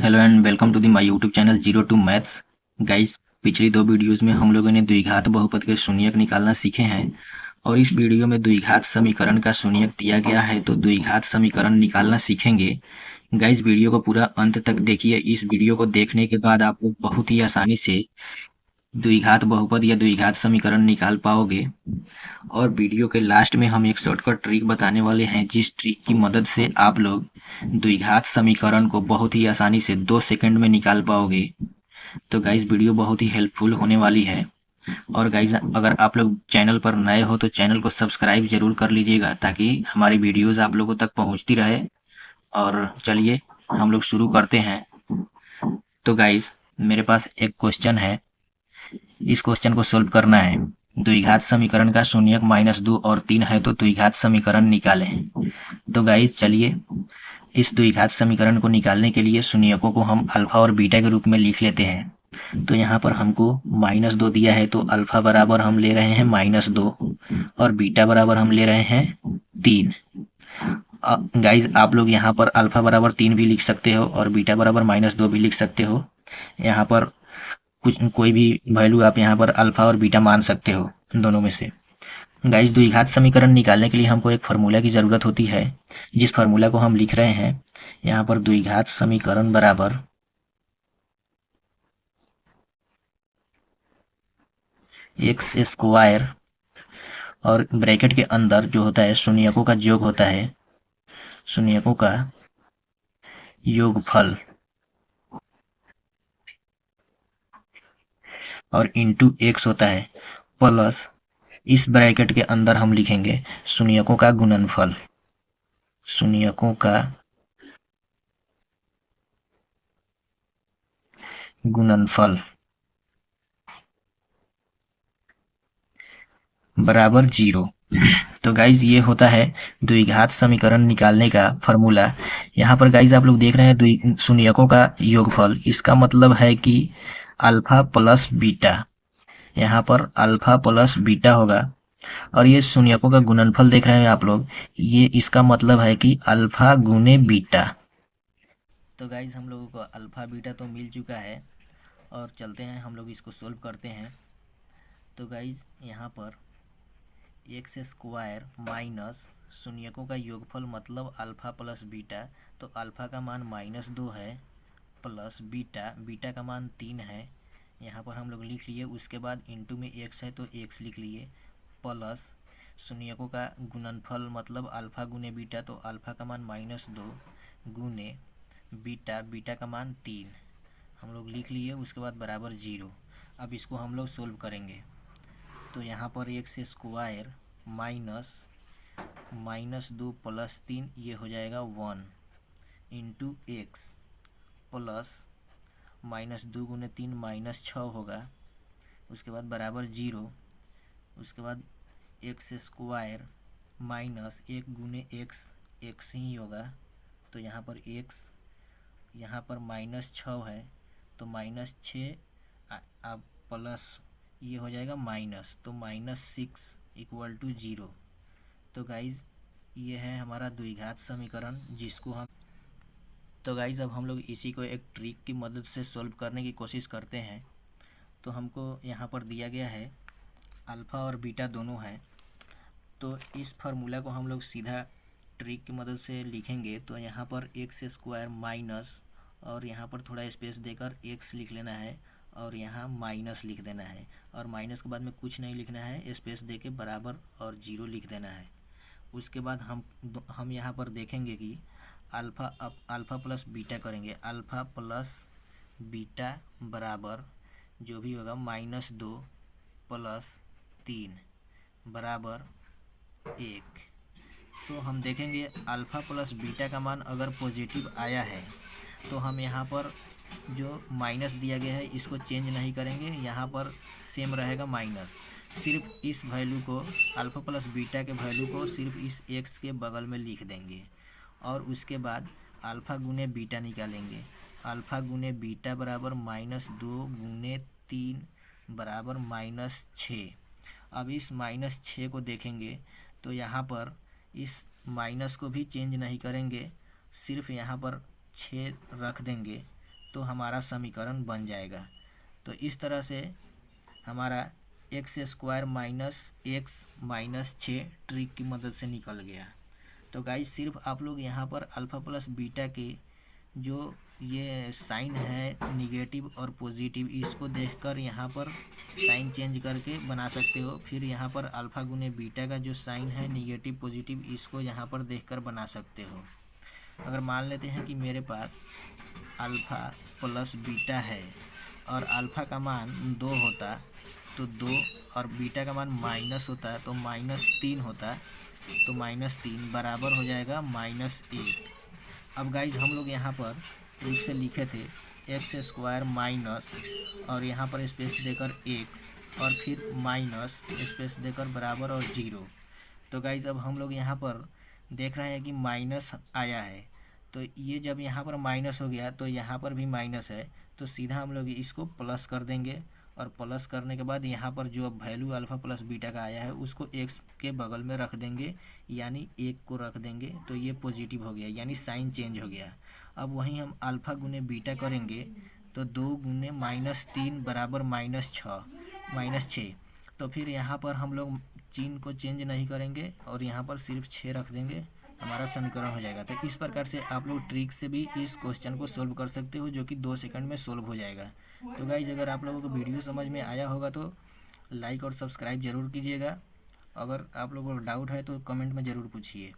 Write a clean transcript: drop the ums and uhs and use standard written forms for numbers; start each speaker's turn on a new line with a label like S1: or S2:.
S1: Hello and welcome to the my YouTube channel zero to maths. Guys, पिछली दो videos में हम लोगों ने द्विघात बहुपद के शून्यक निकालना सीखे हैं और इस वीडियो में द्विघात समीकरण का शून्यक दिया गया है तो द्विघात समीकरण निकालना सीखेंगे। गाइस, वीडियो को पूरा अंत तक देखिए। इस वीडियो को देखने के बाद आप लोग बहुत ही आसानी से द्विघात बहुपद या द्विघात समीकरण निकाल पाओगे। और वीडियो के लास्ट में हम एक शॉर्टकट ट्रिक बताने वाले हैं जिस ट्रिक की मदद से आप लोग द्विघात समीकरण को बहुत ही आसानी से 2 सेकंड में निकाल पाओगे। तो गाइज, वीडियो बहुत ही हेल्पफुल होने वाली है। और गाइज, अगर आप लोग चैनल पर नए हो तो चैनल को सब्सक्राइब जरूर कर लीजिएगा ताकि हमारी वीडियोस आप लोगों तक पहुंचती रहे। और चलिए हम लोग शुरू करते हैं। तो गाइज, मेरे पास एक क्वेश्चन है, इस क्वेश्चन को सोल्व करना है। द्विघात समीकरण का शून्यक -2 और 3 है तो द्विघात समीकरण निकालें। तो गाइज चलिए, इस द्विघात समीकरण को निकालने के लिए शून्यकों को हम अल्फा और बीटा के रूप में लिख लेते हैं। तो यहाँ पर हमको -2 दिया है तो अल्फा बराबर हम ले रहे हैं -2 और बीटा बराबर हम ले रहे हैं 3। गाइज, आप लोग यहाँ पर अल्फा बराबर 3 भी लिख सकते हो और बीटा बराबर -2 भी लिख सकते हो। यहाँ पर कुछ कोई भी वैल्यू आप यहाँ पर अल्फा और बीटा मान सकते हो, दोनों में से। गाइस, द्विघात समीकरण निकालने के लिए हमको एक फार्मूला की ज़रूरत होती है, जिस फार्मूला को हम लिख रहे हैं यहाँ पर। द्विघात समीकरण बराबर एक्स स्क्वायर और ब्रैकेट के अंदर जो होता है शून्यकों का योग होता है, शून्यकों का योगफल और इंटू एक्स होता है, प्लस इस ब्रैकेट के अंदर हम लिखेंगे शून्यकों का गुणनफल, शून्यकों का गुणनफल बराबर 0। तो गाइज, ये होता है द्विघात समीकरण निकालने का फॉर्मूला। यहाँ पर गाइज आप लोग देख रहे हैं शून्यकों का योगफल, इसका मतलब है कि अल्फा प्लस बीटा। यहाँ पर अल्फा प्लस बीटा होगा और ये शून्यकों का गुणनफल देख रहे हैं आप लोग, ये इसका मतलब है कि अल्फा गुने बीटा। तो गाइज, हम लोगों को अल्फा बीटा तो मिल चुका है और चलते हैं हम लोग इसको सोल्व करते हैं। तो गाइज, यहाँ पर एक्स स्क्वायर माइनस शून्यकों का योगफल मतलब अल्फा प्लस बीटा, तो अल्फा का मान -2 है प्लस बीटा, बीटा का मान 3 है, यहाँ पर हम लोग लिख लिए। उसके बाद इंटू में एक्स है तो एक्स लिख लिए, प्लस शून्यकों का गुणनफल मतलब अल्फा गुने बीटा, तो अल्फा का मान -2 गुने बीटा, बीटा का मान 3 हम लोग लिख लिए। उसके बाद बराबर 0। अब इसको हम लोग सोल्व करेंगे। तो यहाँ पर एक्स स्क्वायर -2 प्लस 3 ये हो जाएगा 1 इंटू एक्स प्लस -2 गुने 3 -6 होगा। उसके बाद बराबर 0। उसके बाद एक्स स्क्वायर माइनस 1 गुने एक्स, एक्स ही होगा, तो यहाँ पर एक्स, यहाँ पर -6 है तो -6 अब प्लस ये हो जाएगा माइनस, तो -6 इक्वल टू 0। तो गाइज, ये है हमारा द्विघात समीकरण जिसको हम। तो गाइज, अब हम लोग इसी को एक ट्रिक की मदद से सॉल्व करने की कोशिश करते हैं। तो हमको यहाँ पर दिया गया है अल्फ़ा और बीटा दोनों है, तो इस फार्मूला को हम लोग सीधा ट्रिक की मदद से लिखेंगे। तो यहाँ पर एक्स स्क्वायर माइनस और यहाँ पर थोड़ा स्पेस देकर एक्स लिख लेना है और यहाँ माइनस लिख देना है, और माइनस के बाद में कुछ नहीं लिखना है, स्पेस दे के बराबर और 0 लिख देना है। उसके बाद हम यहाँ पर देखेंगे कि अल्फ़ा प्लस बीटा करेंगे। अल्फ़ा प्लस बीटा बराबर जो भी होगा -2 प्लस 3 बराबर 1। तो हम देखेंगे अल्फ़ा प्लस बीटा का मान अगर पॉजिटिव आया है तो हम यहाँ पर जो माइनस दिया गया है इसको चेंज नहीं करेंगे, यहाँ पर सेम रहेगा माइनस। सिर्फ इस वैल्यू को, अल्फ़ा प्लस बीटा के वैल्यू को सिर्फ इस एक्स के बगल में लिख देंगे और उसके बाद अल्फ़ा गुने बीटा निकालेंगे। अल्फ़ा गुने बीटा बराबर -2 गुने 3 बराबर -6। अब इस -6 को देखेंगे तो यहाँ पर इस माइनस को भी चेंज नहीं करेंगे, सिर्फ यहाँ पर 6 रख देंगे तो हमारा समीकरण बन जाएगा। तो इस तरह से हमारा x square minus x minus 6 trick की मदद से निकल गया। तो गाइस सिर्फ आप लोग यहाँ पर अल्फ़ा प्लस बीटा के जो ये साइन है निगेटिव और पॉजिटिव, इसको देखकर यहाँ पर साइन चेंज करके बना सकते हो। फिर यहाँ पर अल्फ़ा गुने बीटा का जो साइन है निगेटिव पॉजिटिव, इसको यहाँ पर देखकर बना सकते हो। अगर मान लेते हैं कि मेरे पास अल्फ़ा प्लस बीटा है और अल्फ़ा का मान 2 होता तो 2 और बीटा का मान माइनस होता तो -3 होता, तो -3 बराबर हो जाएगा -1। अब गाइज हम लोग यहाँ पर ट्रिक से लिखे थे एक्स स्क्वायर माइनस और यहाँ पर स्पेस देकर एक्स और फिर माइनस स्पेस देकर बराबर और 0। तो गाइज अब हम लोग यहाँ पर देख रहे हैं कि माइनस आया है, तो ये जब यहाँ पर माइनस हो गया तो यहाँ पर भी माइनस है, तो सीधा हम लोग इसको प्लस कर देंगे और प्लस करने के बाद यहाँ पर जो वैल्यू अल्फ़ा प्लस बीटा का आया है उसको एक्स के बगल में रख देंगे, यानी 1 को रख देंगे, तो ये पॉजिटिव हो गया, यानी साइन चेंज हो गया। अब वहीं हम अल्फ़ा गुने बीटा करेंगे तो 2 गुने -3 बराबर -6, तो फिर यहाँ पर हम लोग चिन्ह को चेंज नहीं करेंगे और यहाँ पर सिर्फ 6 रख देंगे, हमारा समीकरण हो जाएगा। तो इस प्रकार से आप लोग ट्रिक से भी इस क्वेश्चन को सोल्व कर सकते हो, जो कि 2 सेकंड में सोल्व हो जाएगा। तो गाइज अगर आप लोगों को वीडियो समझ में आया होगा तो लाइक और सब्सक्राइब ज़रूर कीजिएगा। अगर आप लोगों को डाउट है तो कमेंट में ज़रूर पूछिए।